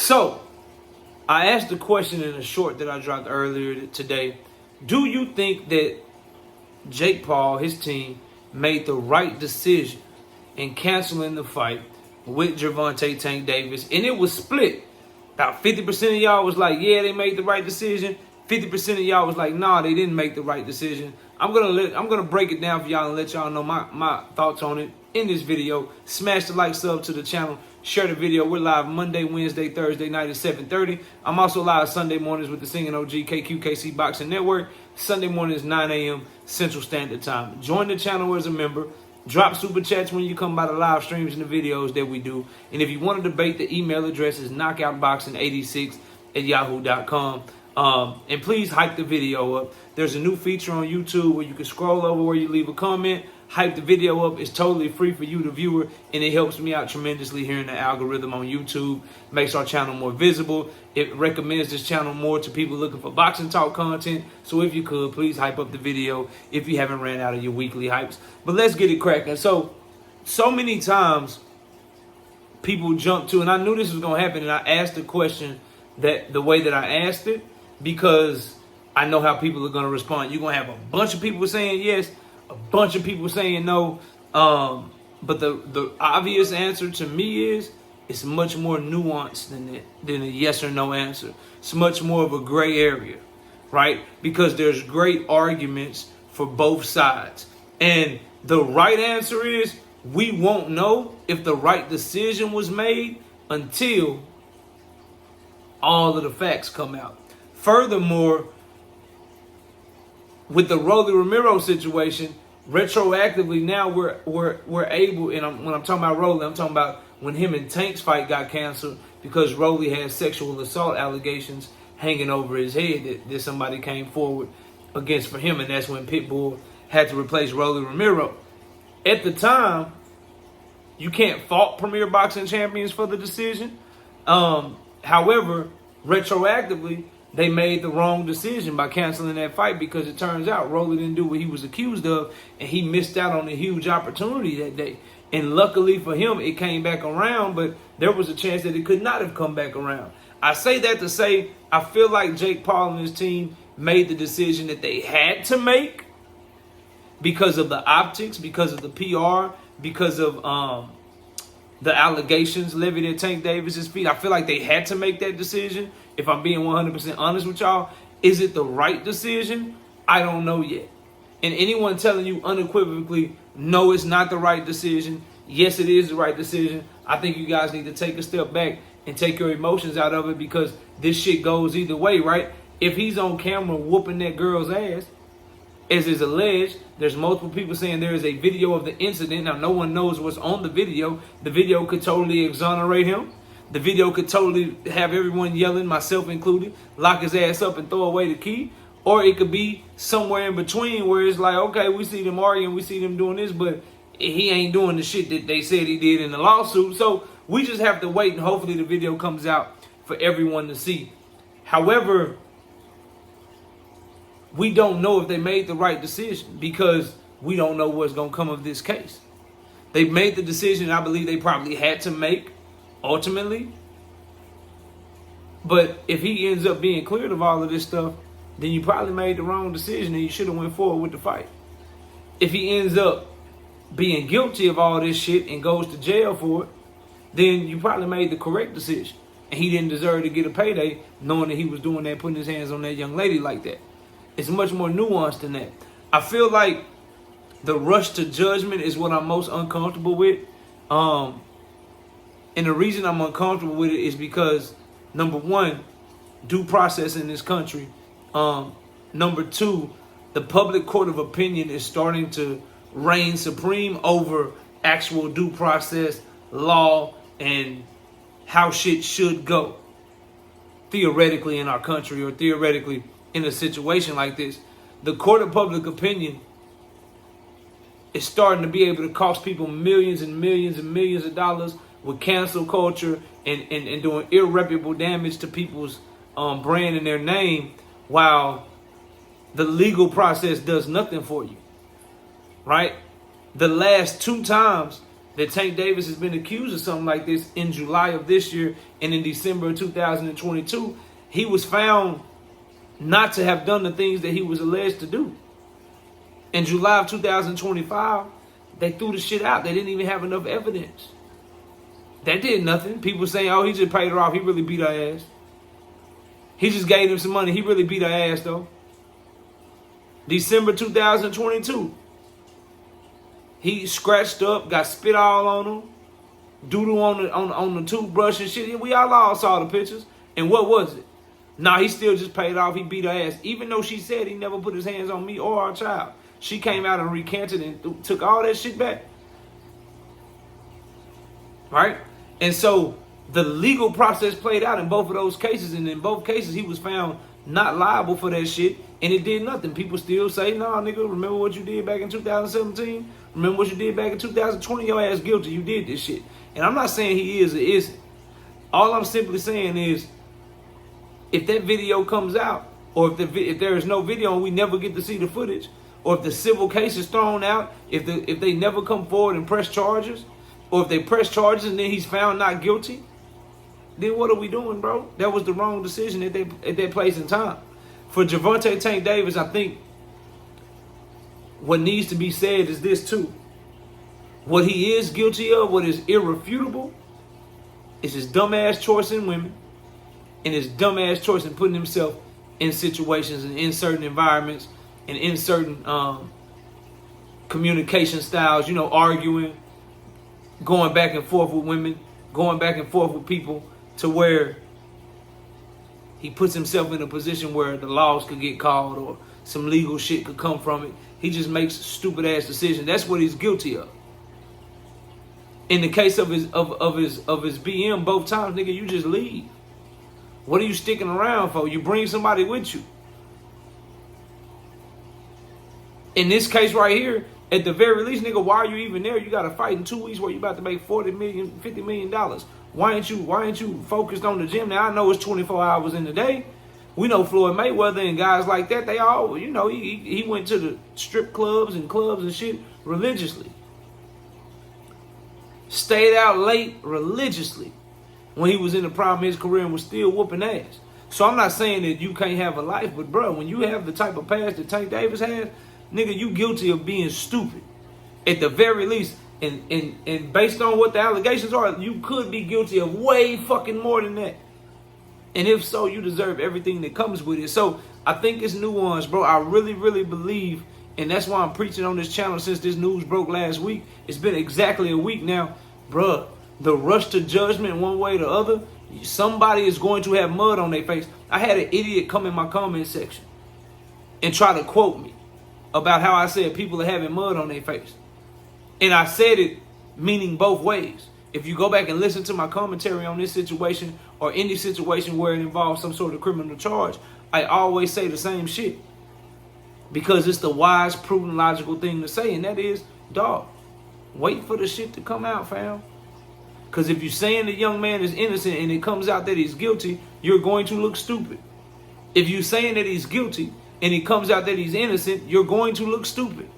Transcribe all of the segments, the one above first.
So, I asked the question in a short that I dropped earlier today. Do you think that Jake Paul, his team, made the right decision in canceling the fight with Gervonta Tank Davis? And it was split. About 50% of y'all was like, yeah, they made the right decision. 50% of y'all was like, nah, they didn't make the right decision. I'm gonna break it down for y'all and let y'all know my thoughts on it in this video. Smash the like, sub to the channel, share the video. We're live Monday, Wednesday, Thursday night at 7:30. I'm also live Sunday mornings with the Singing OG KQKC Boxing Network. Sunday mornings 9 a.m. Central Standard Time. Join the channel as a member. Drop super chats when you come by the live streams and the videos that we do. And if you want to debate, the email address is knockoutboxing86@yahoo.com. And please hype the video up. There's a new feature on YouTube where you can scroll over where you leave a comment. Hype the video up. It's totally free for you, the viewer, and it helps me out tremendously here in the algorithm on YouTube. Makes our channel more visible. It recommends this channel more to people looking for boxing talk content. So if you could, please hype up the video if you haven't ran out of your weekly hypes. But let's get it cracking. So many times people jump to, and I knew this was going to happen, and I asked the question that the way that I asked it because I know how people are going to respond. You're going to have a bunch of people saying yes, a bunch of people saying no. But the obvious answer to me is it's much more nuanced than a yes or no answer. It's much more of a gray area, right? Because there's great arguments for both sides. And the right answer is we won't know if the right decision was made until all of the facts come out. Furthermore, with the Rolly Romero situation, retroactively now we're able, and when I'm talking about Rolly, I'm talking about when him and Tank's fight got canceled because Rolly had sexual assault allegations hanging over his head that somebody came forward against for him, and that's when Pitbull had to replace Rolly Romero. At the time, you can't fault Premier Boxing Champions for the decision. However, retroactively, they made the wrong decision by canceling that fight because it turns out Rolly didn't do what he was accused of, and he missed out on a huge opportunity that day. And luckily for him, it came back around, but there was a chance that it could not have come back around. I say that to say I feel like Jake Paul and his team made the decision that they had to make because of the optics, because of the PR, because of the allegations levied at Tank Davis's feet. I feel like they had to make that decision. If I'm being 100% honest with y'all, is it the right decision? I don't know yet. And anyone telling you unequivocally, no, it's not the right decision, yes, it is the right decision, I think you guys need to take a step back and take your emotions out of it because this shit goes either way, right? If he's on camera whooping that girl's ass, as is alleged, there's multiple people saying there is a video of the incident. Now, no one knows what's on the video. The video could totally exonerate him. The video could totally have everyone yelling, myself included, lock his ass up and throw away the key. Or it could be somewhere in between where it's like, okay, we see them arguing, we see them doing this, but he ain't doing the shit that they said he did in the lawsuit. So we just have to wait, and hopefully the video comes out for everyone to see. However, we don't know if they made the right decision because we don't know what's going to come of this case. They made the decision I believe they probably had to make ultimately. But if he ends up being cleared of all of this stuff, then you probably made the wrong decision and you should have went forward with the fight. If he ends up being guilty of all this shit and goes to jail for it, then you probably made the correct decision. And he didn't deserve to get a payday knowing that he was doing that, putting his hands on that young lady like that. It's much more nuanced than that. I feel like the rush to judgment is what I'm most uncomfortable with. And the reason I'm uncomfortable with it is because, number one, due process in this country. Number two, the public court of opinion is starting to reign supreme over actual due process, law, and how shit should go. Theoretically in our country, or theoretically in a situation like this, the court of public opinion is starting to be able to cost people millions and millions and millions of dollars with cancel culture and doing irreparable damage to people's brand and their name, while the legal process does nothing for you, right? The last two times that Tank Davis has been accused of something like this in July of this year, and in December of 2022, he was found not to have done the things that he was alleged to do. In July of 2025, they threw the shit out. They didn't even have enough evidence. That did nothing. People saying, oh, he just paid her off. He really beat her ass. He just gave him some money. He really beat her ass, though. December 2022. He scratched up, got spit all on him, doodle on the toothbrush and shit. We all saw the pictures. And what was it? Nah, he still just paid off. He beat her ass. Even though she said he never put his hands on me or our child. She came out and recanted and took all that shit back. Right? And so the legal process played out in both of those cases. And in both cases, he was found not liable for that shit. And it did nothing. People still say, nah, nigga, remember what you did back in 2017? Remember what you did back in 2020? Your ass guilty. You did this shit. And I'm not saying he is or isn't. All I'm simply saying is, if that video comes out, or if there is no video and we never get to see the footage, or if the civil case is thrown out, if they never come forward and press charges, or if they press charges and then he's found not guilty, then what are we doing, bro? That was the wrong decision at that place in time. For Gervonta Tank Davis, I think what needs to be said is this too. What he is guilty of, what is irrefutable, is his dumbass choice in women and his dumbass choice in putting himself in situations and in certain environments and in certain communication styles, you know, arguing, going back and forth with women, going back and forth with people, to where he puts himself in a position where the laws could get called or some legal shit could come from it. He just makes stupid ass decisions. That's what he's guilty of. In the case of his BM, both times, nigga, you just leave. What are you sticking around for? You bring somebody with you. In this case right here, at the very least, nigga, why are you even there? You got to fight in 2 weeks where you about to make $40 million, $50 million. Why ain't you focused on the gym? Now, I know it's 24 hours in the day. We know Floyd Mayweather and guys like that, they all, you know, he went to the strip clubs and shit religiously. Stayed out late religiously when he was in the prime of his career and was still whooping ass. So I'm not saying that you can't have a life, but bro, when you have the type of past that Tank Davis has, nigga, you guilty of being stupid. At the very least, and based on what the allegations are, you could be guilty of way fucking more than that. And if so, you deserve everything that comes with it. So I think it's nuanced, bro. I really, really believe, and that's why I'm preaching on this channel since this news broke last week. It's been exactly a week now. Bro, the rush to judgment one way or the other, somebody is going to have mud on their face. I had an idiot come in my comment section and try to quote me about how I said people are having mud on their face. And I said it meaning both ways. If you go back and listen to my commentary on this situation or any situation where it involves some sort of criminal charge, I always say the same shit. Because it's the wise, prudent, logical thing to say. And that is, dog, wait for the shit to come out, fam. Because if you're saying the young man is innocent and it comes out that he's guilty, you're going to look stupid. If you're saying that he's guilty and it comes out that he's innocent, you're going to look stupid.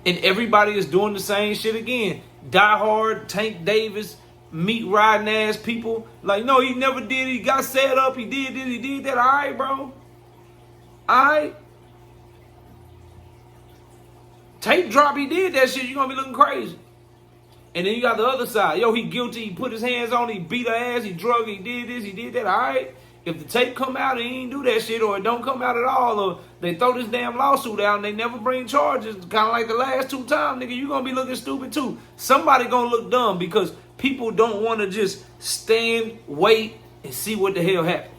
And everybody is doing the same shit again. Die hard, Tank Davis, meat riding ass people. Like, no, he never did. He got set up. He did this. He did that. All right, bro. All right. Tape drop. He did that shit. You're going to be looking crazy. And then you got the other side. Yo, he guilty. He put his hands on. He beat her ass. He drug. He did this. He did that. All right. If the tape come out and he ain't do that shit, or it don't come out at all, or they throw this damn lawsuit out and they never bring charges, kind of like the last 2 times, nigga, you gonna be looking stupid too. Somebody gonna look dumb because people don't want to just stand, wait, and see what the hell happens.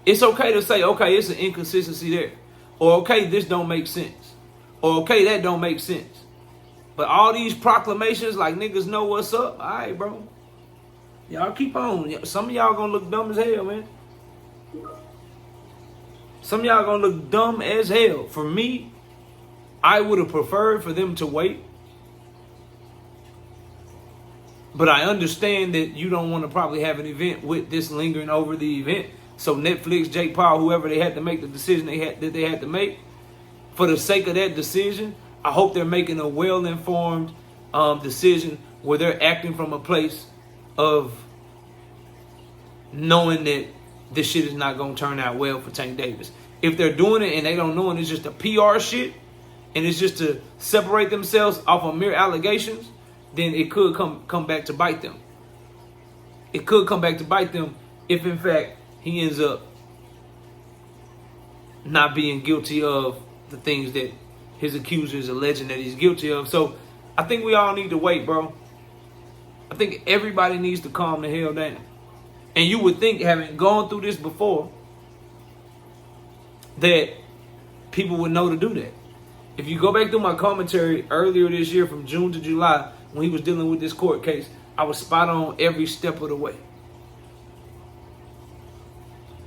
It's okay to say, okay, it's an inconsistency there. Or, okay, this don't make sense. Or, okay, that don't make sense. But all these proclamations like niggas know what's up, all right, bro. Y'all keep on. Some of y'all gonna look dumb as hell, man. Some of y'all gonna look dumb as hell. For me, I would have preferred for them to wait. But I understand that you don't want to probably have an event with this lingering over the event. So Netflix, Jake Paul, whoever they had to make the decision they had to make, for the sake of that decision, I hope they're making a well-informed decision where they're acting from a place of knowing that this shit is not going to turn out well for Tank Davis. If they're doing it and they don't know and it's just a PR shit and it's just to separate themselves off of mere allegations, then it could come back to bite them. It could come back to bite them if, in fact, he ends up not being guilty of the things that his accuser is alleging that he's guilty of. So I think we all need to wait, bro. I think everybody needs to calm the hell down. And you would think, having gone through this before, that people would know to do that. If you go back through my commentary earlier this year from June to July, when he was dealing with this court case, I was spot on every step of the way.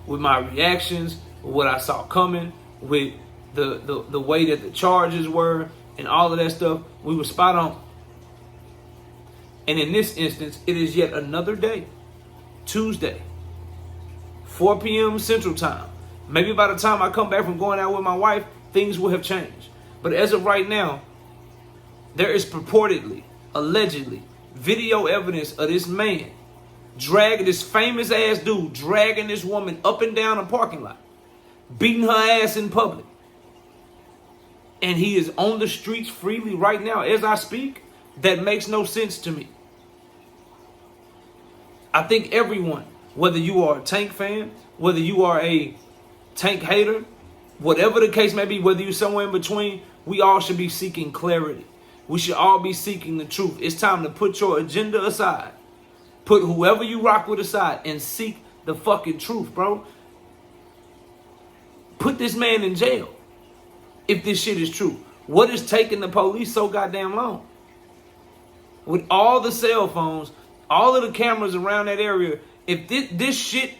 With my reactions, with what I saw coming, with the way that the charges were, and all of that stuff, we were spot on. And in this instance, it is yet another day, Tuesday, 4 p.m. Central Time. Maybe by the time I come back from going out with my wife, things will have changed. But as of right now, there is purportedly, allegedly, video evidence of this man dragging this famous ass dude, dragging this woman up and down a parking lot, beating her ass in public. And he is on the streets freely right now as I speak. That makes no sense to me. I think everyone, whether you are a Tank fan, whether you are a Tank hater, whatever the case may be, whether you're somewhere in between, we all should be seeking clarity. We should all be seeking the truth. It's time to put your agenda aside. Put whoever you rock with aside and seek the fucking truth, bro. Put this man in jail if this shit is true. What is taking the police so goddamn long? With all the cell phones, all of the cameras around that area, if this shit,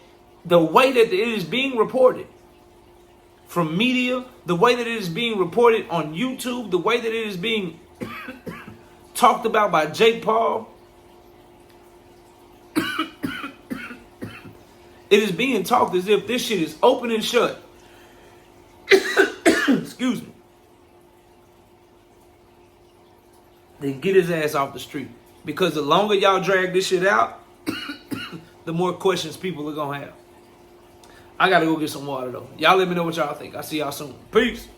the way that it is being reported from media, the way that it is being reported on YouTube, the way that it is being talked about by Jake Paul, it is being talked as if this shit is open and shut. Excuse me. Then get his ass off the street. Because the longer y'all drag this shit out, the more questions people are going to have. I got to go get some water, though. Y'all let me know what y'all think. I'll see y'all soon. Peace.